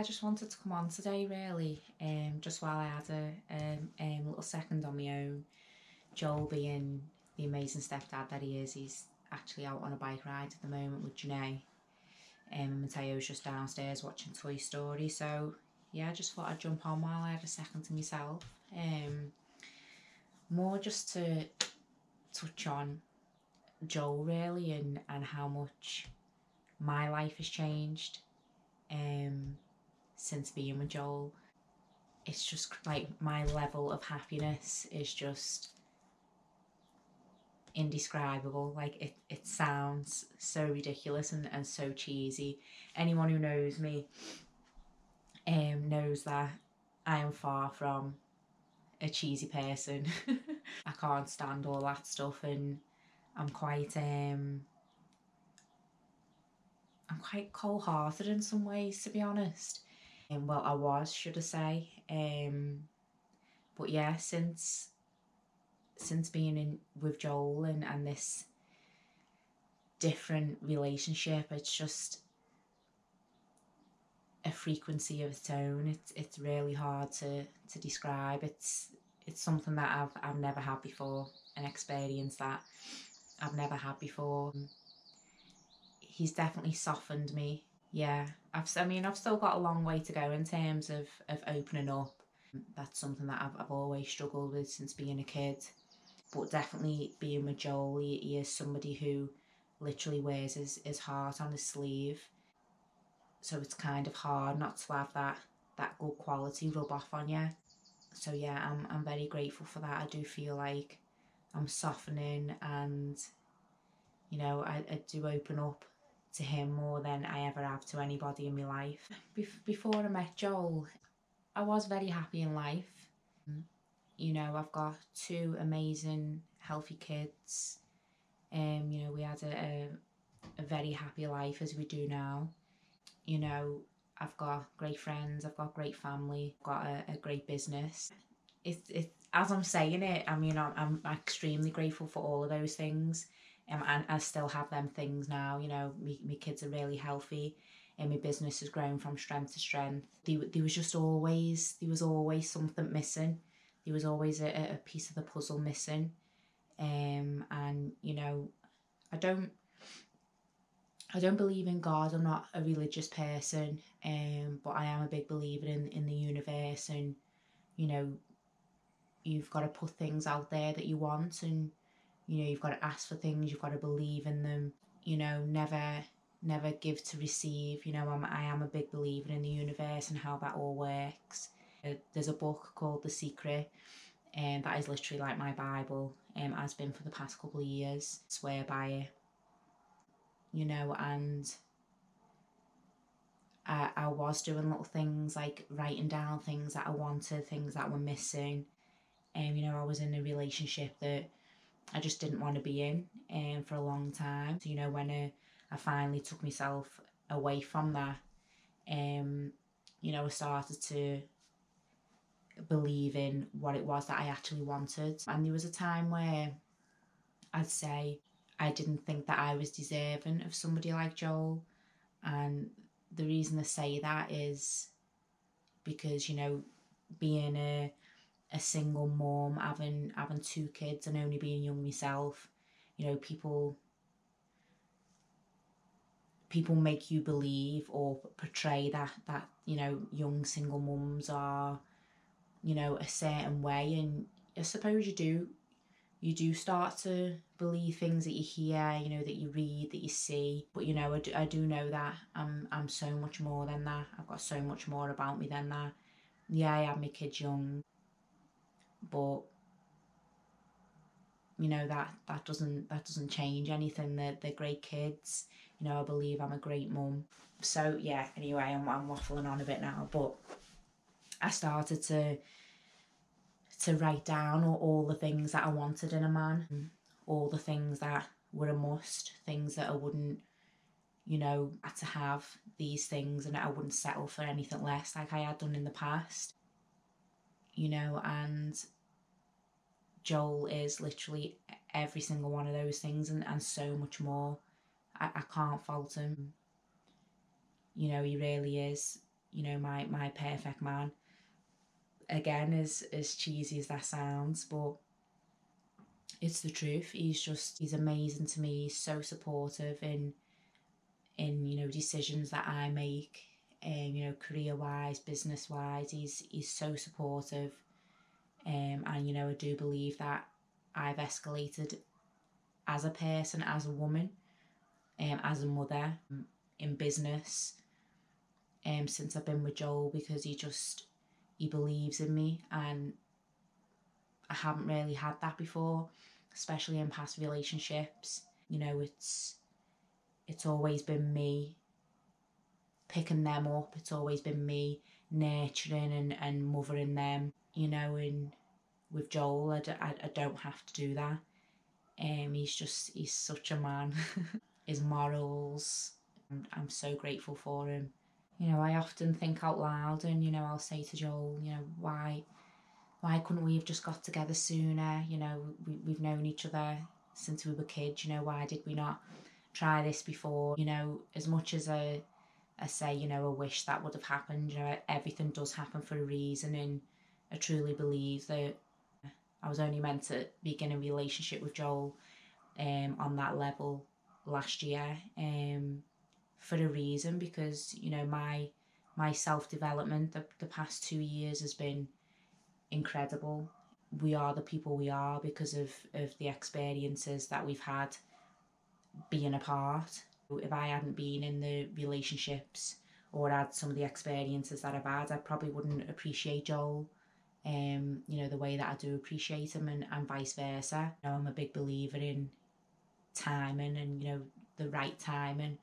just wanted to come on today really, just while I had a little second on my own. Joel being the amazing stepdad that he is, he's actually out on a bike ride at the moment with Janae. And Mateo's just downstairs watching Toy Story. So yeah, I just thought I'd jump on while I had a second to myself. More just to touch on Joel really, and how much my life has changed since being with Joel. It's just like my level of happiness is just indescribable. Like it sounds so ridiculous and so cheesy. Anyone who knows me knows that I am far from a cheesy person. I can't stand all that stuff, and I'm quite cold-hearted in some ways, to be honest. Well, I was, should I say. But yeah, since being in with Joel and this different relationship, it's just a frequency of its own. It's really hard to describe. It's something that I've never had before, an experience that I've never had before. He's definitely softened me. Yeah, I've still got a long way to go in terms of opening up. That's something that I've always struggled with since being a kid. But definitely being with Joel, he is somebody who literally wears his heart on his sleeve. So it's kind of hard not to have that good quality rub off on you. So yeah, I'm very grateful for that. I do feel like I'm softening, and you know, I do open up to him more than I ever have to anybody in my life. Before I met Joel, I was very happy in life. You know, I've got two amazing, healthy kids. You know, we had a very happy life as we do now. You know, I've got great friends, I've got great family, I've got a great business. It as I'm saying it, I mean, I'm extremely grateful for all of those things. And I still have them things now. You know, my kids are really healthy, and my business has grown from strength to strength. There was always something missing. There was always a piece of the puzzle missing. And you know, I don't believe in God. I'm not a religious person, but I am a big believer in the universe, and you know, you've got to put things out there that you want, and you know, you've got to ask for things, you've got to believe in them. You know, never give to receive. You know, I am a big believer in the universe and how that all works. There's a book called The Secret, and that is literally like my Bible. Has been for the past couple of years. I swear by it. You know, and I was doing little things like writing down things that I wanted, things that were missing. And you know, I was in a relationship that I just didn't want to be in for a long time. So, you know, when I finally took myself away from that, you know, I started to believe in what it was that I actually wanted. And there was a time where I'd say I didn't think that I was deserving of somebody like Joel. And the reason I say that is because, you know, being a single mom, having two kids and only being young myself, you know, people make you believe or portray that you know, young single mums are, you know, a certain way. And I suppose you do start to believe things that you hear, you know, that you read, that you see. But you know, I do know that I'm so much more than that. I've got so much more about me than that. Yeah, I have my kids young, but you know, that doesn't change anything. They're great kids. You know, I believe I'm a great mum. So yeah, anyway, I'm waffling on a bit now, but I started to write down all the things that I wanted in a man, all the things that were a must, things that I wouldn't, you know, had to have these things, and I wouldn't settle for anything less like I had done in the past. You know, and Joel is literally every single one of those things, and so much more. I can't fault him. You know, he really is. my perfect man. Again, as cheesy as that sounds, but it's the truth. He's amazing to me. He's so supportive in decisions that I make, career wise, business wise. He's so supportive, and I do believe that I've escalated as a person, as a woman, as a mother, in business, since I've been with Joel, because he believes in me, and I haven't really had that before, especially in past relationships. It's always been me picking them up. It's always been me nurturing and mothering them, and with Joel, I don't have to do that. He's such a man. His morals, and I'm so grateful for him. I often think out loud, and I'll say to Joel, why couldn't we have just got together sooner? We've known each other since we were kids. Why did we not try this before? As much as I say, I wish that would have happened. Everything does happen for a reason, and I truly believe that I was only meant to begin a relationship with Joel on that level last year, for a reason, because my self-development the past 2 years has been incredible. We are the people we are because of the experiences that we've had being apart. If I hadn't been in the relationships or had some of the experiences that I've had, I probably wouldn't appreciate Joel the way that I do appreciate him, and vice versa. I'm a big believer in timing and the right timing,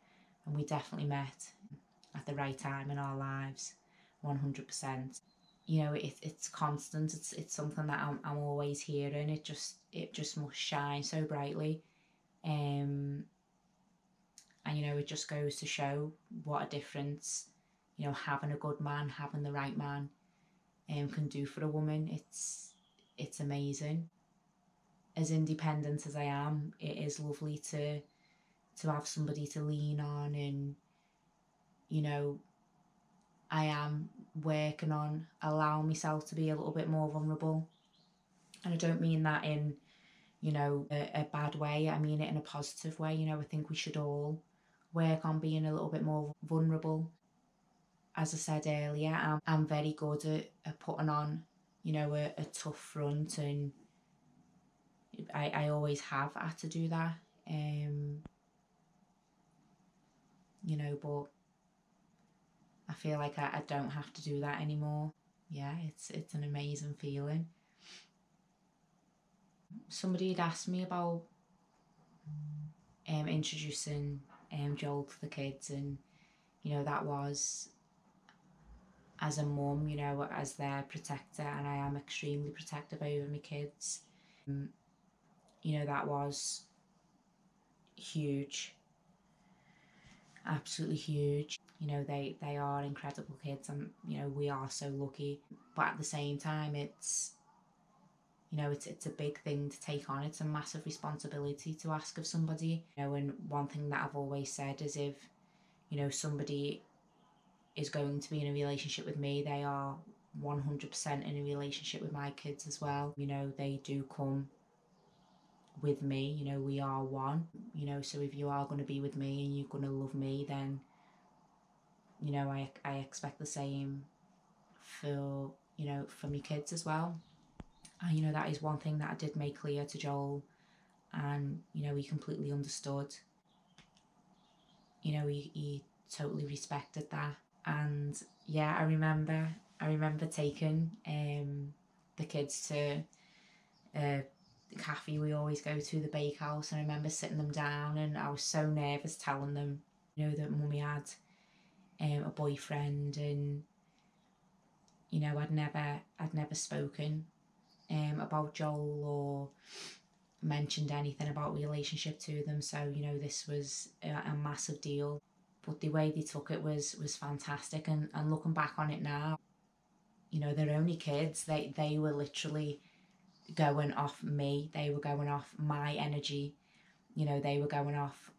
and we definitely met at the right time in our lives, 100%. It's constant. It's something that I'm always hearing. It just must shine so brightly, and it just goes to show what a difference having a good man, having the right man, can do for a woman. It's amazing. As independent as I am, it is lovely to have somebody to lean on, and I am working on allowing myself to be a little bit more vulnerable. And I don't mean that in a bad way. I mean it in a positive way. I think we should all work on being a little bit more vulnerable. As I said earlier, I'm very good at putting on a tough front, and I always have had to do that. But I feel like I don't have to do that anymore. Yeah, it's an amazing feeling. Somebody had asked me about introducing Joel to the kids, and that was as a mum, as their protector, and I am extremely protective over my kids. That was huge, absolutely huge. They are incredible kids, and we are so lucky. But at the same time, it's a big thing to take on. It's a massive responsibility to ask of somebody. And one thing that I've always said is, if somebody is going to be in a relationship with me, they are 100% in a relationship with my kids as well. They do come with me. We are one. So if you are going to be with me and you're going to love me, then I expect the same for my kids as well. And that is one thing that I did make clear to Joel, and he completely understood. He totally respected that. And yeah, I remember taking the kids to a cafe we always go to, the bakehouse, and I remember sitting them down, and I was so nervous telling them that mummy had a boyfriend, and I'd never spoken about Joel or mentioned anything about relationship to them, so this was a massive deal. But the way they took it was fantastic, and looking back on it now, they're only kids. They were literally going off me. They were going off my energy. They were going off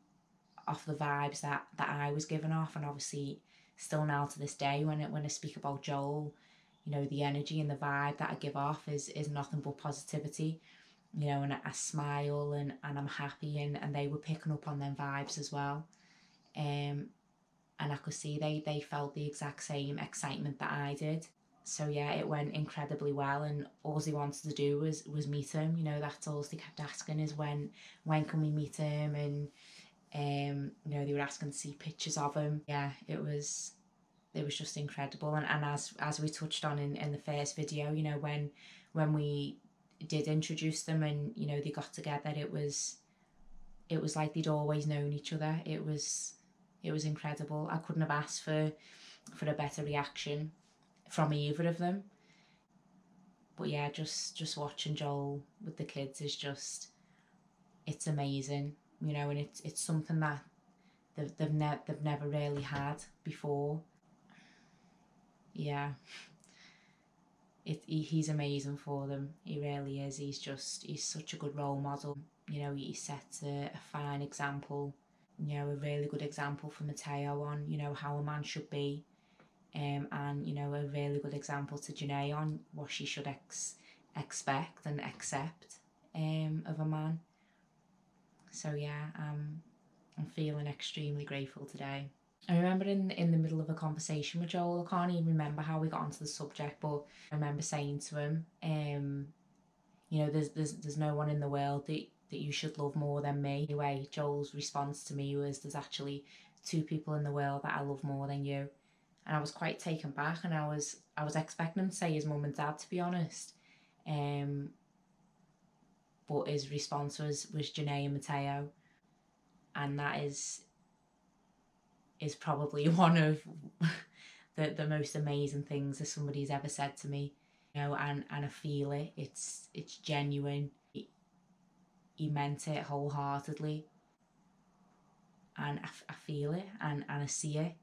the vibes that I was giving off, and obviously still now to this day, when I speak about Joel, you know, the energy and the vibe that I give off is nothing but positivity, you know, and I smile and I'm happy, and they were picking up on them vibes as well. And I could see they felt the exact same excitement that I did. So yeah, it went incredibly well, and all he wanted to do was meet him. You know, that's all they kept asking, is when can we meet him? And you know, they were asking to see pictures of him. Yeah, it was just incredible. And as we touched on in the first video, you know, when we did introduce them and, you know, they got together, it was like they'd always known each other. It was incredible. I couldn't have asked for a better reaction from either of them. But yeah, just watching Joel with the kids is just, it's amazing, you know, and it's something that they've never really had before. Yeah, he's amazing for them. He really is. He's such a good role model. You know, he sets a fine example. You know, a really good example for Mateo on, you know, how a man should be. And, you know, a really good example to Janae on what she should expect and accept of a man. So yeah, I'm feeling extremely grateful today. I remember in the middle of a conversation with Joel, I can't even remember how we got onto the subject, but I remember saying to him, you know, there's no one in the world that you should love more than me. Anyway, Joel's response to me was, there's actually 2 people in the world that I love more than you. And I was quite taken back, and I was expecting him to say his mum and dad, to be honest. But his response was Janae and Mateo. And that is probably one of the most amazing things that somebody's ever said to me. You know, and I feel it. It's genuine. He meant it wholeheartedly. And I feel it, and I see it.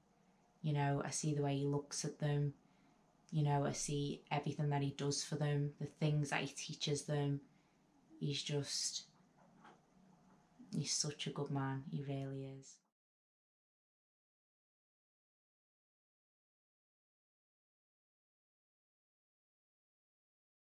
You know, I see the way he looks at them. You know, I see everything that he does for them, the things that he teaches them. He's such a good man. He really is.